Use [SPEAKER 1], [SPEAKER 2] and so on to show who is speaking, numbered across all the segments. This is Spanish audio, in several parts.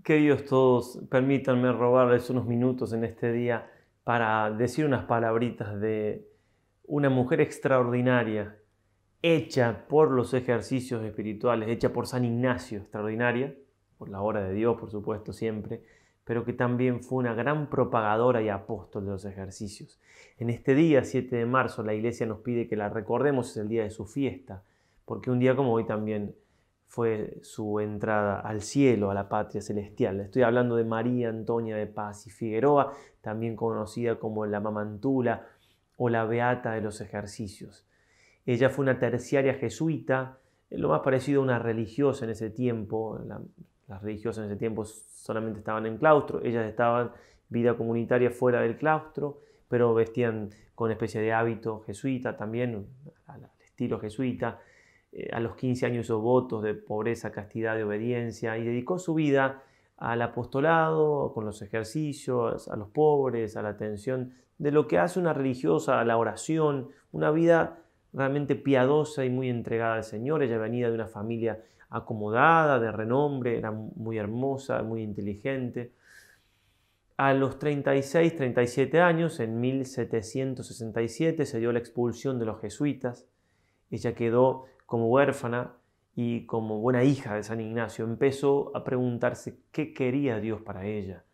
[SPEAKER 1] Queridos todos, permítanme robarles unos minutos en este día para decir unas palabritas de una mujer extraordinaria, hecha por los ejercicios espirituales, hecha por San Ignacio, extraordinaria, por la obra de Dios, por supuesto, siempre, pero que también fue una gran propagadora y apóstol de los ejercicios. En este día, 7 de marzo, la Iglesia nos pide que la recordemos, es el día de su fiesta, porque un día como hoy también fue su entrada al cielo, a la patria celestial. Estoy hablando de María Antonia de Paz y Figueroa, también conocida como la Mamantula o la Beata de los Ejercicios. Ella fue una terciaria jesuita, lo más parecido a una religiosa en ese tiempo. Las religiosas en ese tiempo solamente estaban en claustro, ellas estaban vida comunitaria fuera del claustro, pero vestían con especie de hábito jesuita también, al estilo jesuita. A los 15 años hizo votos de pobreza, castidad y obediencia y dedicó su vida al apostolado, con los ejercicios, a los pobres, a la atención de lo que hace una religiosa, a la oración, una vida realmente piadosa y muy entregada al Señor. Ella venía de una familia acomodada, de renombre, era muy hermosa, muy inteligente. A los 36, 37 años, en 1767, se dio la expulsión de los jesuitas. Ella quedó como huérfana y como buena hija de San Ignacio. Empezó a preguntarse qué quería Dios para ella.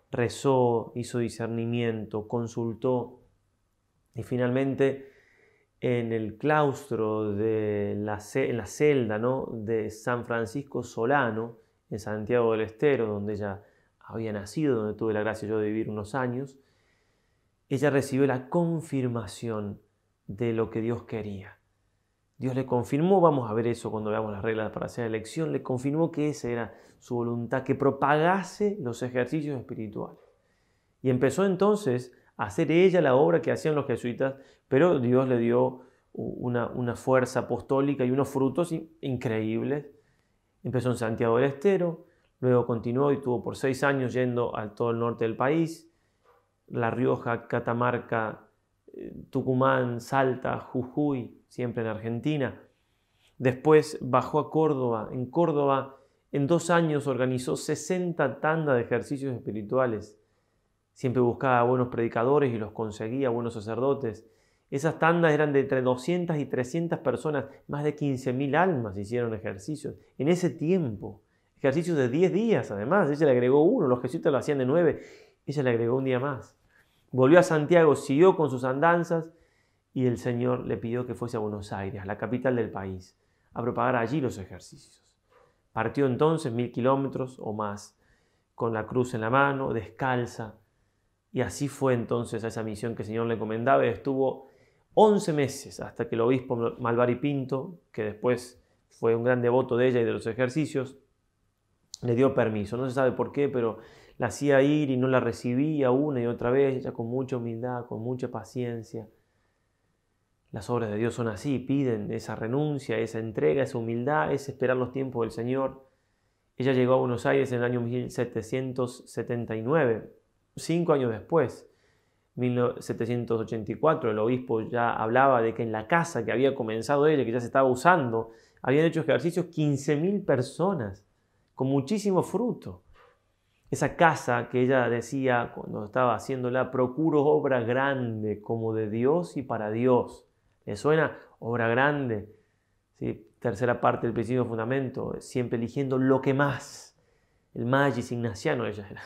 [SPEAKER 1] Rezó, hizo discernimiento, consultó y finalmente en el claustro en la celda, ¿no?, de San Francisco Solano, en Santiago del Estero, donde ella había nacido, donde tuve la gracia yo de vivir unos años, ella recibió la confirmación de lo que Dios quería. Dios le confirmó, vamos a ver eso cuando veamos las reglas para hacer la elección, le confirmó que esa era su voluntad, que propagase los ejercicios espirituales. Y empezó entonces a hacer ella la obra que hacían los jesuitas, pero Dios le dio una fuerza apostólica y unos frutos increíbles. Empezó en Santiago del Estero, luego continuó y tuvo por 6 años yendo a todo el norte del país, La Rioja, Catamarca, Tucumán, Salta, Jujuy, siempre en Argentina. Después bajó a Córdoba. En Córdoba, en 2 años, organizó 60 tandas de ejercicios espirituales. Siempre buscaba buenos predicadores y los conseguía, buenos sacerdotes. Esas tandas eran de entre 200 y 300 personas. Más de 15.000 almas hicieron ejercicios. En ese tiempo, ejercicios de 10 días además. Ella le agregó uno, los jesuitas lo hacían de 9. Ella le agregó un día más. Volvió a Santiago, siguió con sus andanzas y el Señor le pidió que fuese a Buenos Aires, la capital del país, a propagar allí los ejercicios. Partió entonces 1000 kilómetros o más, con la cruz en la mano, descalza, y así fue entonces a esa misión que el Señor le encomendaba. Estuvo 11 meses hasta que el obispo Malvari Pinto, que después fue un gran devoto de ella y de los ejercicios, le dio permiso. No se sabe por qué, pero la hacía ir y no la recibía una y otra vez, ella con mucha humildad, con mucha paciencia. Las obras de Dios son así, piden esa renuncia, esa entrega, esa humildad, es esperar los tiempos del Señor. Ella llegó a Buenos Aires en el año 1779, 5 años después, 1784, el obispo ya hablaba de que en la casa que había comenzado ella, que ya se estaba usando, habían hecho ejercicios 15.000 personas, con muchísimo fruto. Esa casa que ella decía cuando estaba haciéndola, procuro obra grande como de Dios y para Dios. ¿Le suena? Obra grande. ¿Sí? Tercera parte del principio fundamento, siempre eligiendo lo que más. El magis ignaciano ella era.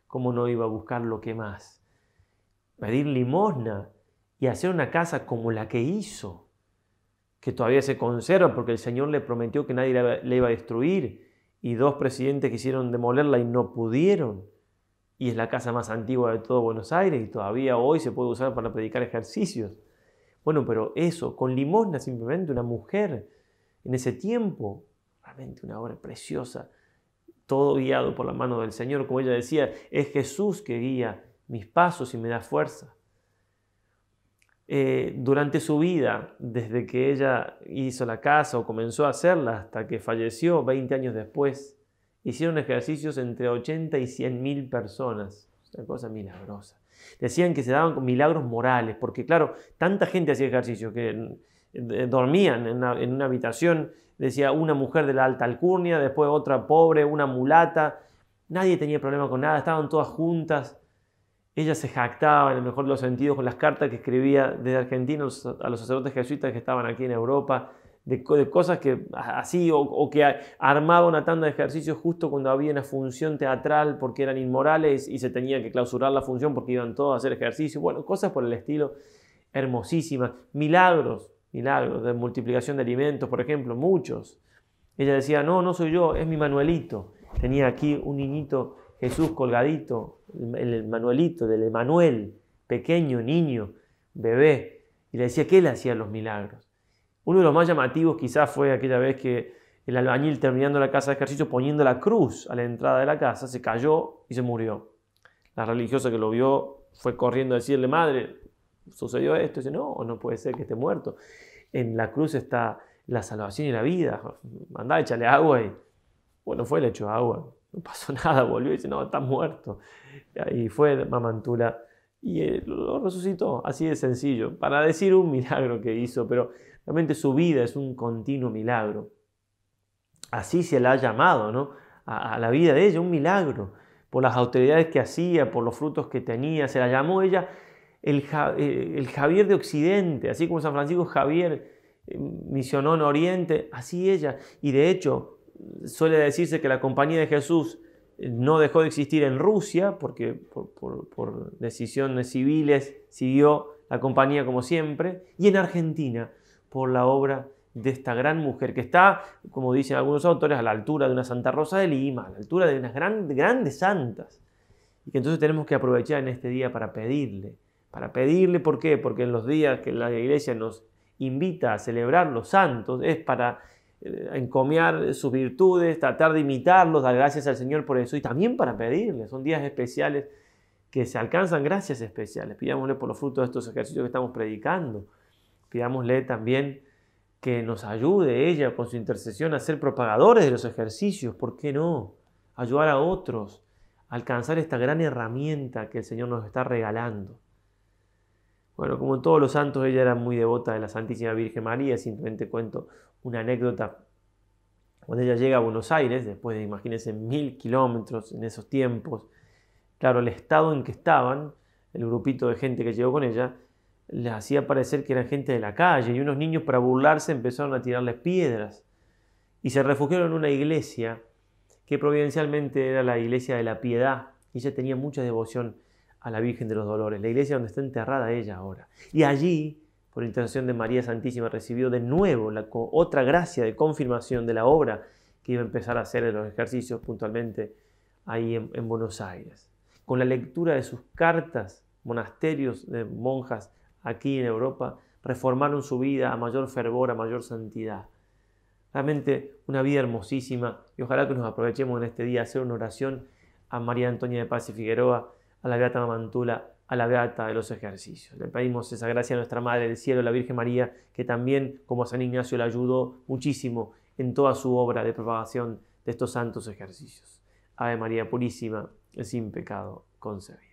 [SPEAKER 1] ¿Cómo no iba a buscar lo que más? Pedir limosna y hacer una casa como la que hizo, que todavía se conserva porque el Señor le prometió que nadie la iba a destruir. Y 2 presidentes quisieron demolerla y no pudieron. Y es la casa más antigua de todo Buenos Aires y todavía hoy se puede usar para predicar ejercicios. Bueno, pero eso, con limosna simplemente, una mujer en ese tiempo, realmente una obra preciosa, todo guiado por la mano del Señor. Como ella decía, es Jesús que guía mis pasos y me da fuerza. Durante su vida, desde que ella hizo la casa o comenzó a hacerla hasta que falleció 20 años después, hicieron ejercicios entre 80 y 100.000 personas. Una cosa milagrosa. Decían que se daban milagros morales, porque claro, tanta gente hacía ejercicio que dormían en una habitación, decía una mujer de la alta alcurnia, después otra pobre, una mulata, nadie tenía problema con nada, estaban todas juntas. Ella se jactaba, en el mejor de los sentidos, con las cartas que escribía desde Argentina a los sacerdotes jesuitas que estaban aquí en Europa, de cosas que así, o que armaba una tanda de ejercicios justo cuando había una función teatral porque eran inmorales y se tenía que clausurar la función porque iban todos a hacer ejercicio. Bueno, cosas por el estilo hermosísimas. Milagros de multiplicación de alimentos, por ejemplo, muchos. Ella decía, no, no soy yo, es mi Manuelito. Tenía aquí un niñito Jesús colgadito, el Manuelito del Emanuel, pequeño, niño, bebé. Y le decía que él hacía los milagros. Uno de los más llamativos quizás fue aquella vez que el albañil, terminando la casa de ejercicio, poniendo la cruz a la entrada de la casa, se cayó y se murió. La religiosa que lo vio fue corriendo a decirle, madre, sucedió esto. Y dice, no, no puede ser que esté muerto. En la cruz está la salvación y la vida. Andá, échale agua. Y bueno, le echó agua. No pasó nada, volvió y dice, no, está muerto. Y fue Mamantula y lo resucitó, así de sencillo, para decir un milagro que hizo, pero realmente su vida es un continuo milagro. Así se la ha llamado, ¿no? A la vida de ella, un milagro, por las autoridades que hacía, por los frutos que tenía. Se la llamó ella el Javier de Occidente, así como San Francisco Javier misionó en Oriente, así ella. Y de hecho, suele decirse que la Compañía de Jesús no dejó de existir en Rusia, porque por decisiones civiles siguió la compañía como siempre, y en Argentina, por la obra de esta gran mujer, que está, como dicen algunos autores, a la altura de una Santa Rosa de Lima, a la altura de unas grandes santas, y que entonces tenemos que aprovechar en este día para pedirle. ¿Por qué? Porque en los días que la Iglesia nos invita a celebrar los santos, es para encomiar sus virtudes, tratar de imitarlos, dar gracias al Señor por eso y también para pedirle. Son días especiales que se alcanzan gracias especiales. Pidámosle por los frutos de estos ejercicios que estamos predicando. Pidámosle también que nos ayude ella con su intercesión a ser propagadores de los ejercicios. ¿Por qué no? Ayudar a otros a alcanzar esta gran herramienta que el Señor nos está regalando. Bueno, como en todos los santos, ella era muy devota de la Santísima Virgen María. Simplemente cuento una anécdota. Cuando ella llega a Buenos Aires, después de, imagínense, 1000 kilómetros en esos tiempos, claro, el estado en que estaban, el grupito de gente que llegó con ella, les hacía parecer que eran gente de la calle, y unos niños, para burlarse, empezaron a tirarles piedras y se refugiaron en una iglesia que providencialmente era la iglesia de la Piedad, y ella tenía mucha devoción a la Virgen de los Dolores, la iglesia donde está enterrada ella ahora. Y allí, por intercesión de María Santísima, recibió de nuevo otra gracia de confirmación de la obra que iba a empezar a hacer en los ejercicios puntualmente ahí en Buenos Aires. Con la lectura de sus cartas, monasterios de monjas aquí en Europa reformaron su vida a mayor fervor, a mayor santidad. Realmente una vida hermosísima, y ojalá que nos aprovechemos en este día a hacer una oración a María Antonia de Paz y Figueroa, a la Beata Mamantula, a la Beata de los Ejercicios. Le pedimos esa gracia a nuestra Madre del Cielo, la Virgen María, que también, como San Ignacio, la ayudó muchísimo en toda su obra de propagación de estos santos ejercicios. Ave María Purísima, sin pecado concebida.